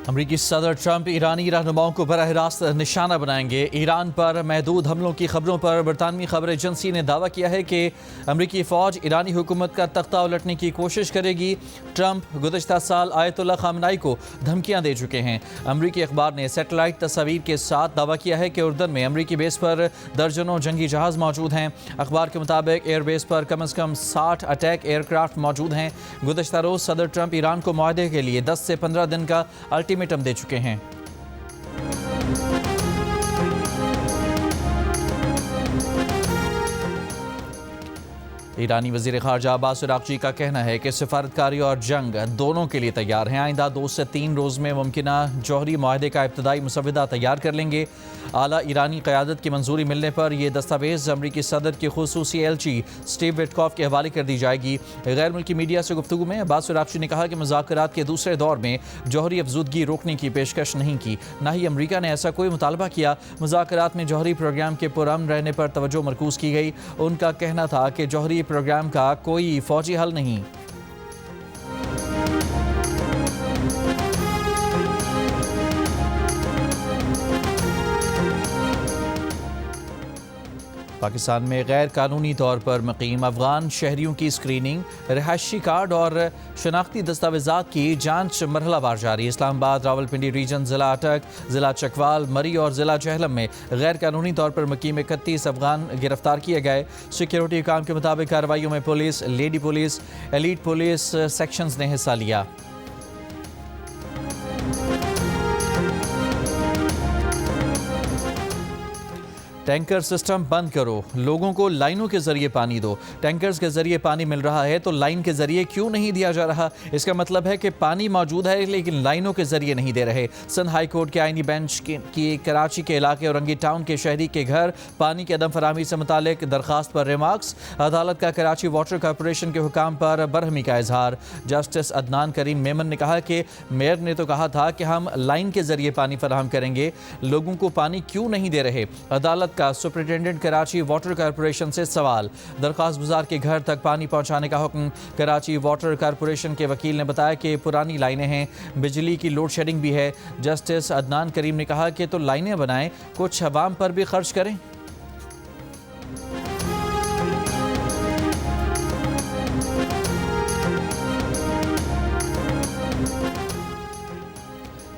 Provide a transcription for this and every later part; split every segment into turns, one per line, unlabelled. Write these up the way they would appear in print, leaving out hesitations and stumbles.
امریکی صدر ٹرمپ ایرانی رہنماؤں کو براہ راست نشانہ بنائیں گے۔ ایران پر محدود حملوں کی خبروں پر برطانوی خبر ایجنسی نے دعویٰ کیا ہے کہ امریکی فوج ایرانی حکومت کا تختہ الٹنے کی کوشش کرے گی۔ ٹرمپ گزشتہ سال آیت اللہ خامنائی کو دھمکیاں دے چکے ہیں۔ امریکی اخبار نے سیٹلائٹ تصاویر کے ساتھ دعویٰ کیا ہے کہ اردن میں امریکی بیس پر درجنوں جنگی جہاز موجود ہیں۔ اخبار کے مطابق ایئر بیس پر کم از کم 60 اٹیک ایئر کرافٹ موجود ہیں۔ گزشتہ روز صدر ٹرمپ ایران کو معاہدے کے لیے 10 سے 15 دن کا الٹیمیٹم دے چکے ہیں۔ ایرانی وزیر خارجہ عباس عراقچی کا کہنا ہے کہ سفارتکاری اور جنگ دونوں کے لیے تیار ہیں۔ آئندہ 2 سے 3 روز میں ممکنہ جوہری معاہدے کا ابتدائی مسودہ تیار کر لیں گے۔ اعلیٰ ایرانی قیادت کی منظوری ملنے پر یہ دستاویز امریکی صدر کی خصوصی ایلچی سٹیو وٹکاف کے حوالے کر دی جائے گی۔ غیر ملکی میڈیا سے گفتگو میں عباس عراقچی نے کہا کہ مذاکرات کے دوسرے دور میں جوہری افزودگی روکنے کی پیشکش نہیں کی، نہ ہی امریکہ نے ایسا کوئی مطالبہ کیا۔ مذاکرات میں جوہری پروگرام کے پرامن رہنے پر توجہ مرکوز کی گئی۔ ان کا کہنا تھا کہ جوہری پروگرام کا کوئی فوجی حل نہیں۔ پاکستان میں غیر قانونی طور پر مقیم افغان شہریوں کی اسکریننگ، رہائشی کارڈ اور شناختی دستاویزات کی جانچ مرحلہ وار جاری۔ اسلام آباد، راولپنڈی ریجن، ضلع اٹک، ضلع چکوال، مری اور ضلع جہلم میں غیر قانونی طور پر مقیم 31 افغان گرفتار کیے گئے۔ سیکیورٹی حکام کے مطابق کارروائیوں میں police, lady police, elite police sections نے حصہ لیا۔ ٹینکر سسٹم بند کرو، لوگوں کو لائنوں کے ذریعے پانی دو۔ ٹینکرز کے ذریعے پانی مل رہا ہے تو لائن کے ذریعے کیوں نہیں دیا جا رہا؟ اس کا مطلب ہے کہ پانی موجود ہے لیکن لائنوں کے ذریعے نہیں دے رہے۔ سندھ ہائی کورٹ کے آئینی بینچ کی کراچی کے علاقے اورنگی ٹاؤن کے شہری کے گھر پانی کی عدم فراہمی سے متعلق درخواست پر ریمارکس۔ عدالت کا کراچی واٹر کارپوریشن کے حکام پر برہمی کا اظہار۔ جسٹس عدنان کریم میمن نے کہا کہ میئر نے تو کہا تھا کہ ہم لائن کے ذریعے پانی فراہم کریں گے، لوگوں کو پانی کیوں نہیں دے رہے؟ عدالت کا سپرنٹینڈنٹ کراچی واٹر کارپوریشن سے سوال۔ درخواست گزار کے گھر تک پانی پہنچانے کا حکم۔ کراچی واٹر کارپوریشن کے وکیل نے بتایا کہ پرانی لائنیں ہیں، بجلی کی لوڈ شیڈنگ بھی ہے۔ جسٹس عدنان کریم نے کہا کہ تو لائنیں بنائیں، کچھ عوام پر بھی خرچ کریں۔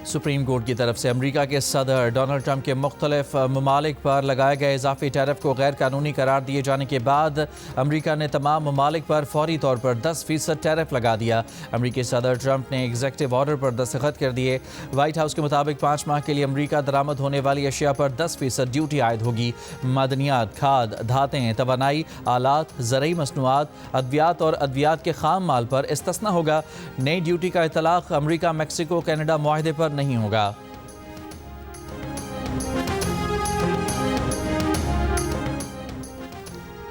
سپریم کورٹ کی طرف سے امریکہ کے صدر ڈونلڈ ٹرمپ کے مختلف ممالک پر لگائے گئے اضافی ٹیرف کو غیر قانونی قرار دیے جانے کے بعد امریکہ نے تمام ممالک پر فوری طور پر 10% ٹیرف لگا دیا۔ امریکی صدر ٹرمپ نے ایگزیکٹو آرڈر پر دستخط کر دیے۔ وائٹ ہاؤس کے مطابق 5 ماہ کے لیے امریکہ درآمد ہونے والی اشیاء پر 10% ڈیوٹی عائد ہوگی۔ معدنیات، کھاد، دھاتیں، توانائی، آلات، زرعی مصنوعات، ادویات اور ادویات کے خام مال پر استثناء ہوگا۔ نئی ڈیوٹی کا اطلاق امریکہ میکسیکو کینیڈا معاہدے پر نہیں ہوگا۔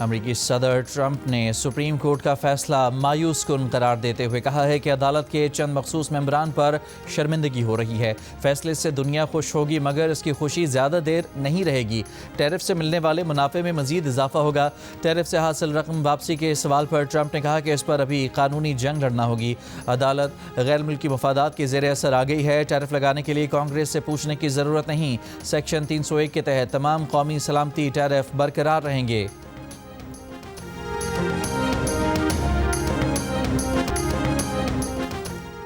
امریکی صدر ٹرمپ نے سپریم کورٹ کا فیصلہ مایوس کن قرار دیتے ہوئے کہا ہے کہ عدالت کے چند مخصوص ممبران پر شرمندگی ہو رہی ہے۔ فیصلے سے دنیا خوش ہوگی مگر اس کی خوشی زیادہ دیر نہیں رہے گی۔ ٹیرف سے ملنے والے منافع میں مزید اضافہ ہوگا۔ ٹیرف سے حاصل رقم واپسی کے سوال پر ٹرمپ نے کہا کہ اس پر ابھی قانونی جنگ لڑنا ہوگی۔ عدالت غیر ملکی مفادات کے زیر اثر آ گئی ہے۔ ٹیرف لگانے کے لیے کانگریس سے پوچھنے کی ضرورت نہیں۔ سیکشن 301 کے تحت تمام قومی سلامتی ٹیرف برقرار رہیں گے۔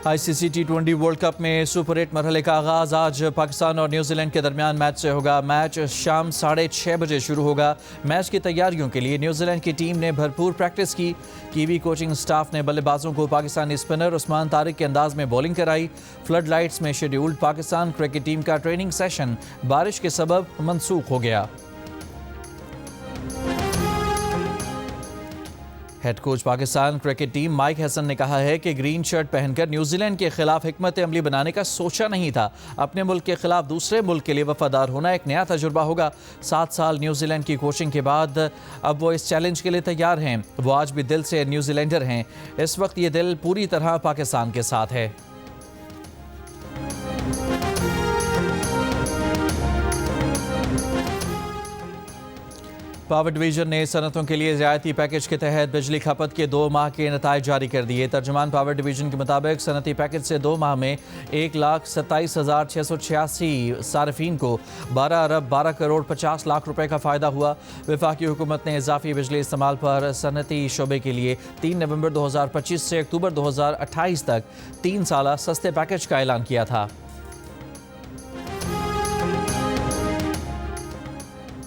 آئی سی سی T20 ورلڈ کپ میں سپر 8 مرحلے کا آغاز آج پاکستان اور نیوزی لینڈ کے درمیان میچ سے ہوگا۔ میچ شام 6:30 بجے شروع ہوگا۔ میچ کی تیاریوں کے لیے نیوزی لینڈ کی ٹیم نے بھرپور پریکٹس کی۔ کیوی کوچنگ سٹاف نے بلے بازوں کو پاکستانی اسپنر عثمان طارق کے انداز میں بولنگ کرائی۔ فلڈ لائٹس میں شیڈیولڈ پاکستان کرکٹ ٹیم کا ٹریننگ سیشن بارش کے سبب منسوخ ہو گیا۔ Head coach Pakistan cricket team Mike Hesson نے کہا ہے کہ گرین شرٹ پہن کر نیوزی لینڈ کے خلاف حکمت عملی بنانے کا سوچا نہیں تھا۔ اپنے ملک کے خلاف دوسرے ملک کے لیے وفادار ہونا ایک نیا تجربہ ہوگا۔ 7 سال نیوزی لینڈ کی کوچنگ کے بعد اب وہ اس چیلنج کے لیے تیار ہیں۔ وہ آج بھی دل سے نیوزی لینڈر ہیں۔ اس وقت یہ دل پوری طرح پاکستان کے ساتھ ہے۔ پاور ڈویژن نے صنعتوں کے لیے رعایتی پیکج کے تحت بجلی کھپت کے 2 ماہ کے نتائج جاری کر دیے۔ ترجمان پاور ڈویژن کے مطابق صنعتی پیکج سے 2 ماہ میں 1,27,686 صارفین کو 12 ارب 12 کروڑ 50 لاکھ روپے کا فائدہ ہوا۔ وفاقی حکومت نے اضافی بجلی استعمال پر صنعتی شعبے کے لیے 3 نومبر 2025 سے اکتوبر 2028 تک 3 سالہ سستے پیکج کا اعلان کیا تھا۔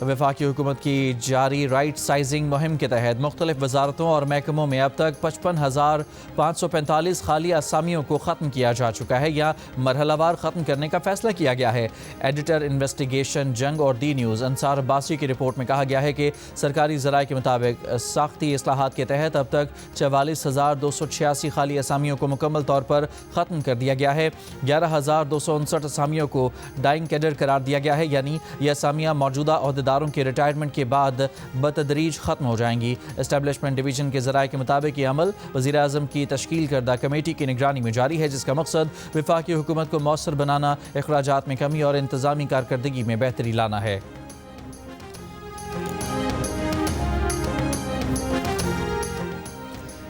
وفاقی حکومت کی جاری رائٹ سائزنگ مہم کے تحت مختلف وزارتوں اور محکموں میں اب تک 55,545 خالی اسامیوں کو ختم کیا جا چکا ہے یا مرحلہ وار ختم کرنے کا فیصلہ کیا گیا ہے۔ ایڈیٹر انویسٹیگیشن جنگ اور ڈی نیوز انصار عباسی کی رپورٹ میں کہا گیا ہے کہ سرکاری ذرائع کے مطابق ساختی اصلاحات کے تحت اب تک 44,286 خالی اسامیوں کو مکمل طور پر ختم کر دیا گیا ہے۔ 11,259 اسامیوں کو ڈائنگ کیڈر قرار دیا گیا ہے، یعنی یہ اسامیاں موجودہ عہدیداروں کے ریٹائرمنٹ کے بعد بتدریج ختم ہو جائیں گی۔ اسٹیبلشمنٹ ڈویژن کے ذرائع کے مطابق یہ عمل وزیر اعظم کی تشکیل کردہ کمیٹی کی نگرانی میں جاری ہے، جس کا مقصد وفاقی حکومت کو مؤثر بنانا، اخراجات میں کمی اور انتظامی کارکردگی میں بہتری لانا ہے۔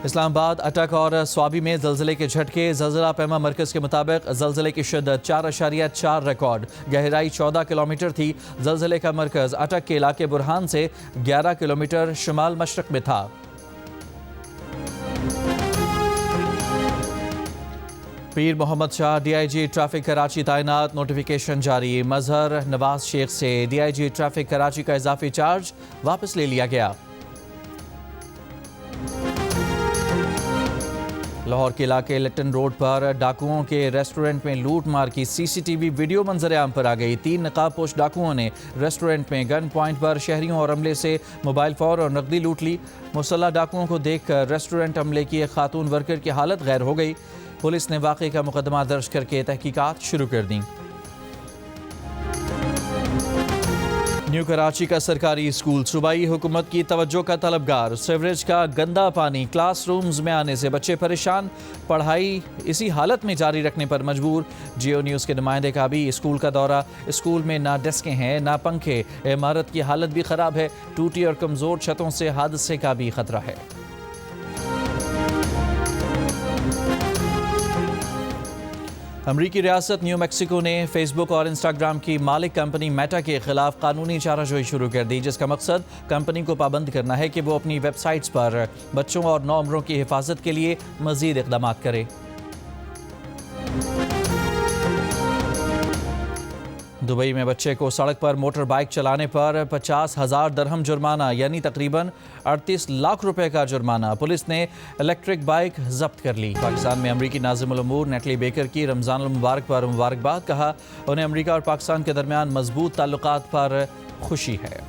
اسلام آباد، اٹک اور سوابی میں زلزلے کے جھٹکے۔ زلزلہ پیما مرکز کے مطابق زلزلے کی شدت 4.4 ریکارڈ، گہرائی 14 کلومیٹر تھی۔ زلزلے کا مرکز اٹک کے علاقے برہان سے 11 کلومیٹر شمال مشرق میں تھا۔ Pir Muhammad Shah D I G traffic Karachi تعینات، نوٹیفیکیشن جاری۔ مظہر نواز شیخ سے D I G traffic Karachi کا اضافی چارج واپس لے لیا گیا۔ لاہور کے علاقے لٹن روڈ پر ڈاکوؤں کے ریسٹورنٹ میں لوٹ مار کی سی سی ٹی وی ویڈیو منظر عام پر آ گئی۔ 3 نقاب پوش ڈاکوؤں نے ریسٹورنٹ میں گن پوائنٹ پر شہریوں اور عملے سے موبائل فون اور نقدی لوٹ لی۔ مسلح ڈاکوؤں کو دیکھ کر ریسٹورنٹ عملے کی ایک خاتون ورکر کی حالت غیر ہو گئی۔ پولیس نے واقعے کا مقدمہ درج کر کے تحقیقات شروع کر دیں۔ نیو کراچی کا سرکاری اسکول صوبائی حکومت کی توجہ کا طلبگار۔ سیوریج کا گندا پانی کلاس رومز میں آنے سے بچے پریشان، پڑھائی اسی حالت میں جاری رکھنے پر مجبور۔ جیو نیوز کے نمائندے کا بھی اسکول کا دورہ۔ اسکول میں نہ ڈیسکیں ہیں نہ پنکھے، عمارت کی حالت بھی خراب ہے۔ ٹوٹی اور کمزور چھتوں سے حادثے کا بھی خطرہ ہے۔ امریکی ریاست نیو میکسیکو نے فیس بک اور انسٹاگرام کی مالک کمپنی میٹا کے خلاف قانونی چارہ جوئی شروع کر دی، جس کا مقصد کمپنی کو پابند کرنا ہے کہ وہ اپنی ویب سائٹس پر بچوں اور نوعمروں کی حفاظت کے لیے مزید اقدامات کرے۔ دبئی میں بچے کو سڑک پر موٹر بائیک چلانے پر 50,000 درہم جرمانہ، یعنی تقریباً 38 لاکھ روپے کا جرمانہ۔ پولیس نے الیکٹرک بائیک ضبط کر لی۔ پاکستان میں امریکی ناظم الامور نیٹلی بیکر کی رمضان المبارک پر مبارکباد، کہا انہیں امریکہ اور پاکستان کے درمیان مضبوط تعلقات پر خوشی ہے۔